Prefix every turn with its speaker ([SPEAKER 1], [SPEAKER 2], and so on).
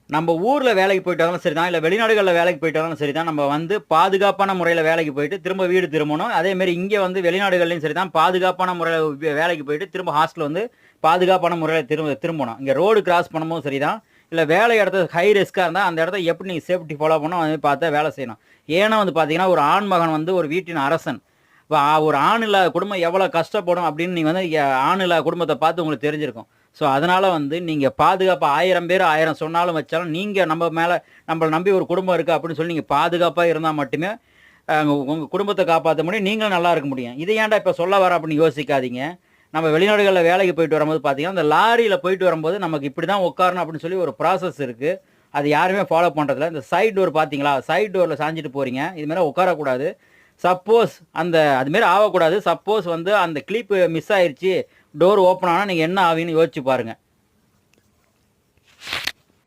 [SPEAKER 1] நம்ம ஊர்ல வேலைக்கு போயிட்டு வந்தாலும் சரிதான், இல்ல வெளிநாடுகள்ல வேலைக்கு போயிட்டு வந்தாலும் சரிதான், நம்ம வந்து பாதுகாப்பான முறையில வேலைக்கு போயிட்டு திரும்ப வீடு திரும்பணும். அதே மாரி இங்க வந்து வெளிநாடுகள்லயும் சரிதான், பாதுகாப்பான முறையில வேலைக்கு போயிட்டு திரும்ப ஹாஸ்டல் வந்து பாதுகாப்பான முறையில திரும்பணும். இங்க ரோடு கிராஸ் பண்ணும்போதும் சரிதான், இல்ல வேலை இடத்துல ஹை ரிஸ்க்கா இருந்தா அந்த இடத்த எப்படி நீங்க சேஃப்டி ஃபாலோ பண்ணணும், அதே மாரி பார்த்து வேலை செய்யணும். ஏன்னா வந்து பார்த்தீங்கன்னா, ஒரு ஆண்மகன் வந்து ஒரு வீட்டின் அரசன். இப்ப ஒரு ஆண் இல்லாத குடும்பம் எவ்வளோ கஷ்டப்படும் அப்படின்னு நீங்க வந்து ஆண் இல்லாத குடும்பத்த பார்த்து உங்களுக்கு தெரிஞ்சிருக்கும். ஸோ, அதனால வந்து நீங்க பாதுகாப்பா 1000 பேர் 1000 சொன்னாலும் வச்சாலும், நீங்க நம்ம மேல நம்மள நம்பி ஒரு குடும்பம் இருக்கு அப்படின்னு சொல்லி நீங்க பாதுகாப்பா இருந்தா மட்டுமே, உங்க குடும்பத்த காப்பாத்த முடியும். நீங்களும் நல்லா இருக்க முடியும். இத ஏன்டா இப்ப சொல்ல வரேன் அப்படின்னு யோசிக்காதீங்க. நம்ம வெளிநாடுகள்ல வேலைக்கு போயிட்டு வரும்போது பார்த்தீங்கன்னா, அந்த லாரியில போயிட்டு வரும்போது நமக்கு இப்படிதான் உட்காரணும் அப்படின்னு சொல்லி ஒரு ப்ராசஸ் இருக்கு. அது யாருமே ஃபாலோ பண்றதில்ல. இந்த சைட் டோர் பார்த்தீங்களா? சைட் டோர்ல சாஞ்சுட்டு போறீங்க. இது மாரி உட்காரக்கூடாது. சப்போஸ் அது மாரி ஆவக்கூடாது. சப்போஸ் வந்து அந்த கிளிப் மிஸ் ஆயிருச்சு, டோர் ஓப்பன் ஆனா நீங்க என்ன ஆவீங்கன்னு யோசிச்சு பாருங்க.